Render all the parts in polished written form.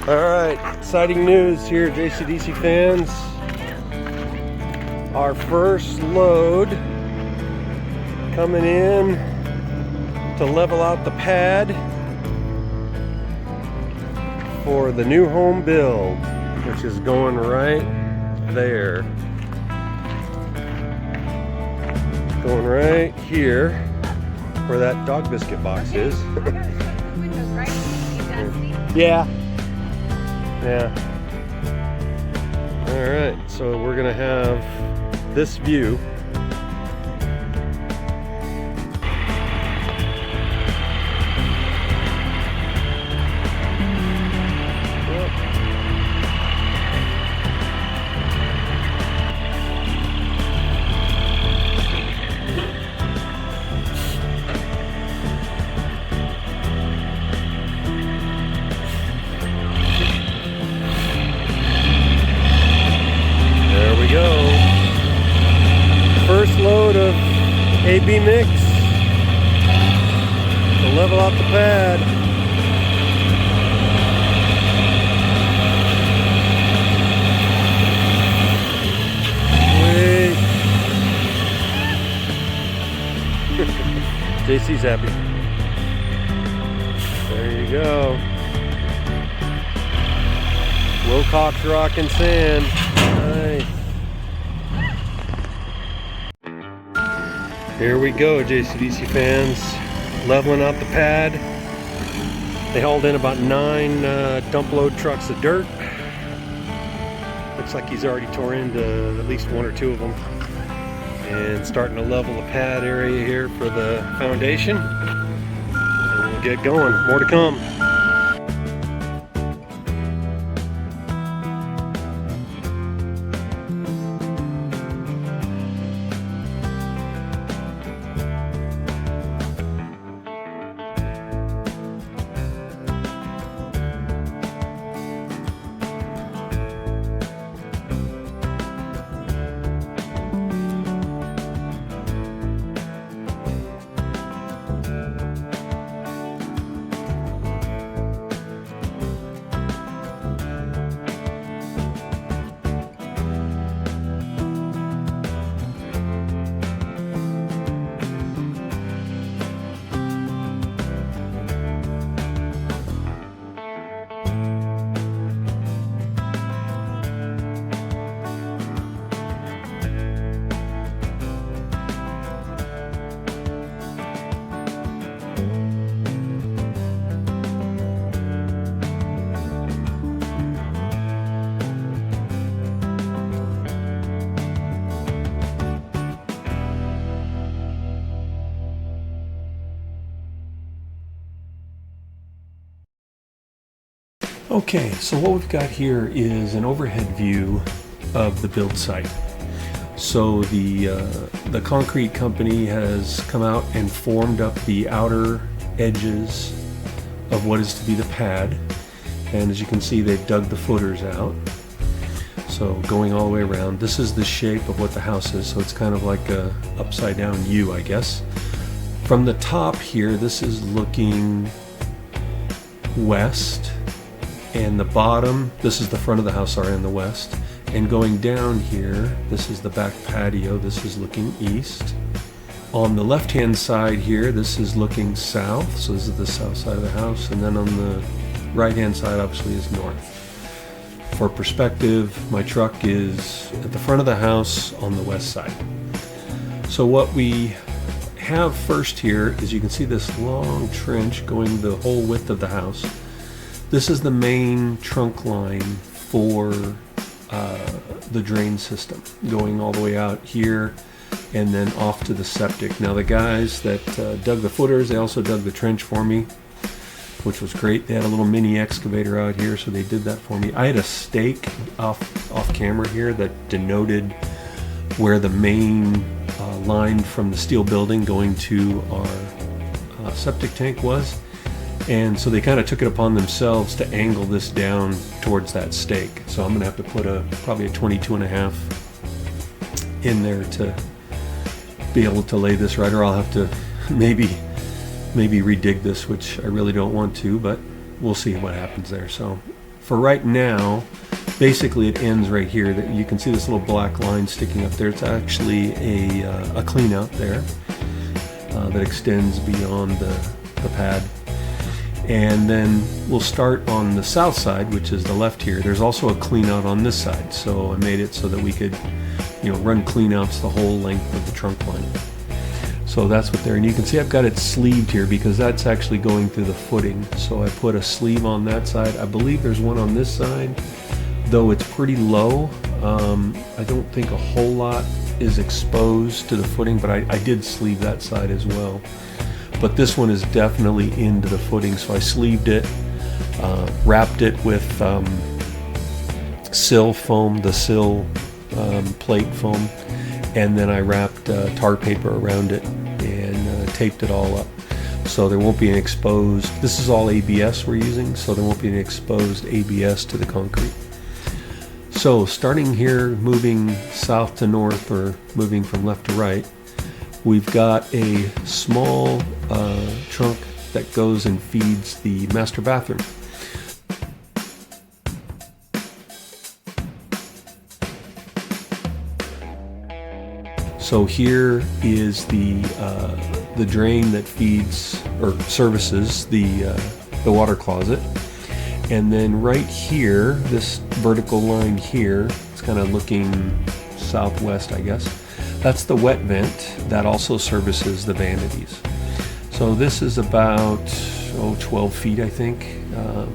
Alright, exciting news here, JCDC fans. Our first load coming in to level out the pad for the new home build, which is going right there. Going right here where that dog biscuit box is. Yeah. Yeah. Alright, so we're gonna have this view. Go. First load of AB mix to level out the pad. Wait. JC's happy. There you go. Wilcox rock and sand. Nice. Here we go, JCDC fans, leveling out the pad. They hauled in about 9 dump load trucks of dirt. Looks like he's already tore into at least 1 or 2 of them. And starting to level the pad area here for the foundation. And we'll get going, more to come. Okay, so what we've got here is an overhead view of the build site. So the concrete company has come out and formed up the outer edges of what is to be the pad, and as you can see, they've dug the footers out. So going all the way around, this is the shape of what the house is, so it's kind of like a upside down U, I guess. From the top here, this is looking west. And the bottom, this is the front of the house, sorry, in the west. And going down here, this is the back patio, this is looking east. On the left-hand side here, this is looking south, so this is the south side of the house. And then on the right-hand side, obviously, is north. For perspective, my truck is at the front of the house on the west side. So what we have first here is you can see this long trench going the whole width of the house. This is the main trunk line for the drain system, going all the way out here and then off to the septic. Now the guys that dug the footers, they also dug the trench for me, which was great. They had a little mini excavator out here, so they did that for me. I had a stake off camera here that denoted where the main line from the steel building going to our septic tank was. And so they kind of took it upon themselves to angle this down towards that stake. So I'm gonna have to put probably a 22.5 in there to be able to lay this right, or I'll have to maybe redig this, which I really don't want to, but we'll see what happens there. So for right now, basically it ends right here. That you can see this little black line sticking up there. It's actually a clean out there that extends beyond the pad. And then we'll start on the south side, which is the left here. There's also a clean out on this side, so I made it so that we could, run clean outs the whole length of the trunk line. So that's what there, and you can see I've got it sleeved here because that's actually going through the footing. So I put a sleeve on that side. I believe there's one on this side, though it's pretty low. I don't think a whole lot is exposed to the footing, but I did sleeve that side as well. But this one is definitely into the footing, so I sleeved it, wrapped it with sill foam, the sill plate foam, and then I wrapped tar paper around it and taped it all up. So there won't be an exposed, this is all ABS we're using, so there won't be an exposed ABS to the concrete. So starting here, moving south to north, or moving from left to right, we've got a small trunk that goes and feeds the master bathroom. So here is the drain that feeds or services the water closet, and then right here, this vertical line here, it's kind of looking southwest, I guess. That's the wet vent that also services the vanities. So this is about 12 feet, I think,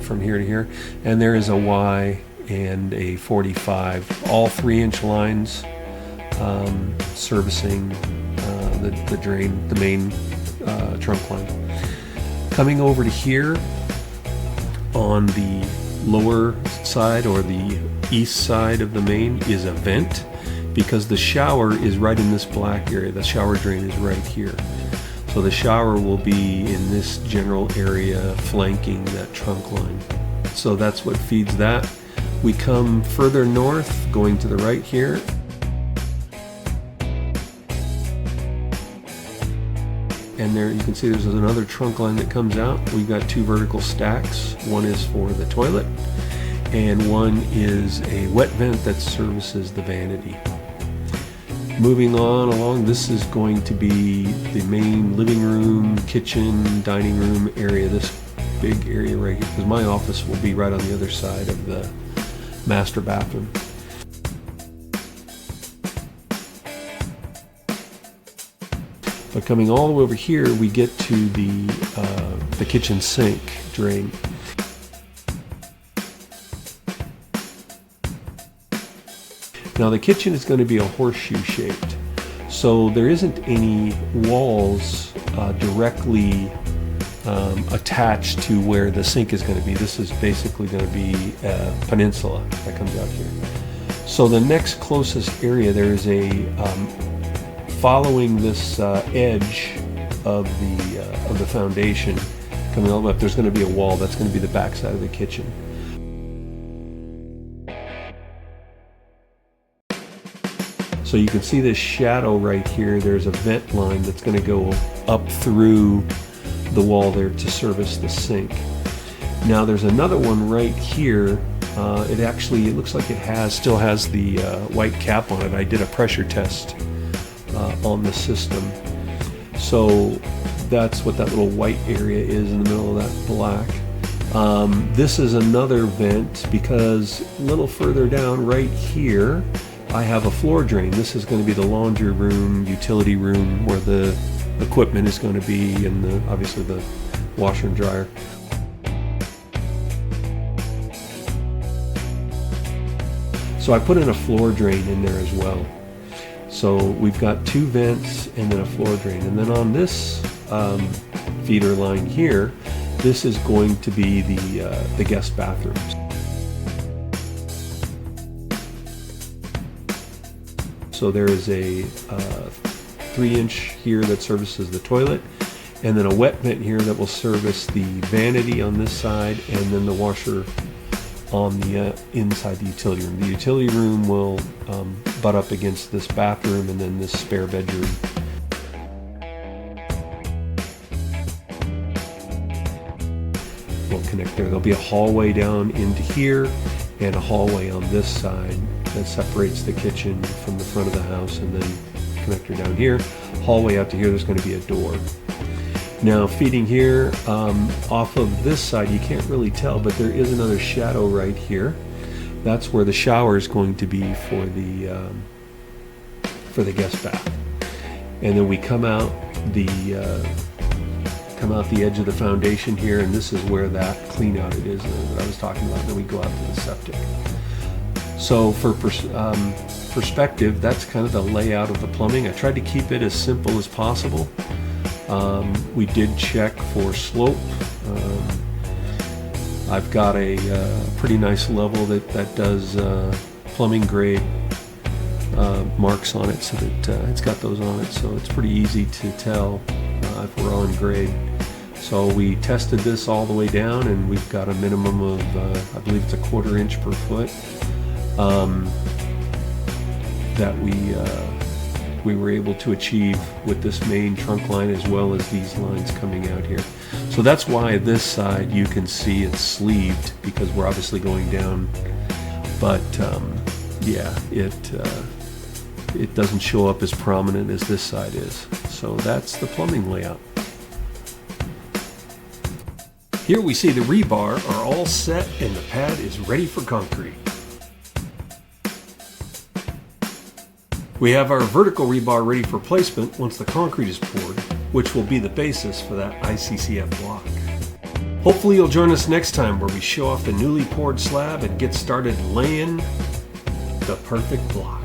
from here to here, and there is a Y and a 45, all 3-inch lines. Servicing the drain, the main trunk line. Coming over to here on the lower side, or the east side of the main, is a vent, because the shower is right in this black area. The shower drain is right here. So the shower will be in this general area flanking that trunk line. So that's what feeds that. We come further north, going to the right here. And there you can see there's another trunk line that comes out. We've got 2 vertical stacks. One is for the toilet, and one is a wet vent that services the vanity. Moving on along, this is going to be the main living room, kitchen, dining room area, this big area right here, because my office will be right on the other side of the master bathroom. But coming all the way over here, we get to the kitchen sink drain. Now the kitchen is going to be a horseshoe shaped, so there isn't any walls directly attached to where the sink is going to be. This is basically going to be a peninsula that comes out here. So the next closest area, there is a following this edge of the foundation, coming all the way up, there's going to be a wall that's going to be the back side of the kitchen. So you can see this shadow right here. There's a vent line that's going to go up through the wall there to service the sink. Now there's another one right here. It looks like it still has the white cap on it. I did a pressure test on the system. So that's what that little white area is in the middle of that black. This is another vent, because a little further down right here I have a floor drain. This is going to be the laundry room, utility room, where the equipment is going to be, and obviously the washer and dryer. So I put in a floor drain in there as well. So we've got 2 vents and then a floor drain. And then on this feeder line here, this is going to be the guest bathrooms. So there is a 3-inch here that services the toilet, and then a wet vent here that will service the vanity on this side, and then the washer on the inside the utility room. The utility room will butt up against this bathroom and then this spare bedroom. We'll connect there. There'll be a hallway down into here and a hallway on this side that separates the kitchen from the front of the house, and then connector down here. Hallway out to here, there's going to be a door. Now feeding here, off of this side, you can't really tell, but there is another shadow right here. That's where the shower is going to be for the guest bath. And then we come out the edge of the foundation here, and this is where that clean out it is that I was talking about. Then we go out to the septic. So for perspective, that's kind of the layout of the plumbing. I tried to keep it as simple as possible. We did check for slope. I've got a pretty nice level that does plumbing grade marks on it, so that it's got those on it, so it's pretty easy to tell if we're on grade. So we tested this all the way down, and we've got a minimum of I believe it's a 1/4 inch per foot that we were able to achieve with this main trunk line, as well as these lines coming out here. So that's why this side you can see it's sleeved, because we're obviously going down, but yeah, it doesn't show up as prominent as this side is. So that's the plumbing layout. Here we see the rebar are all set and the pad is ready for concrete. We have our vertical rebar ready for placement once the concrete is poured, which will be the basis for that ICCF block. Hopefully you'll join us next time, where we show off the newly poured slab and get started laying the perfect block.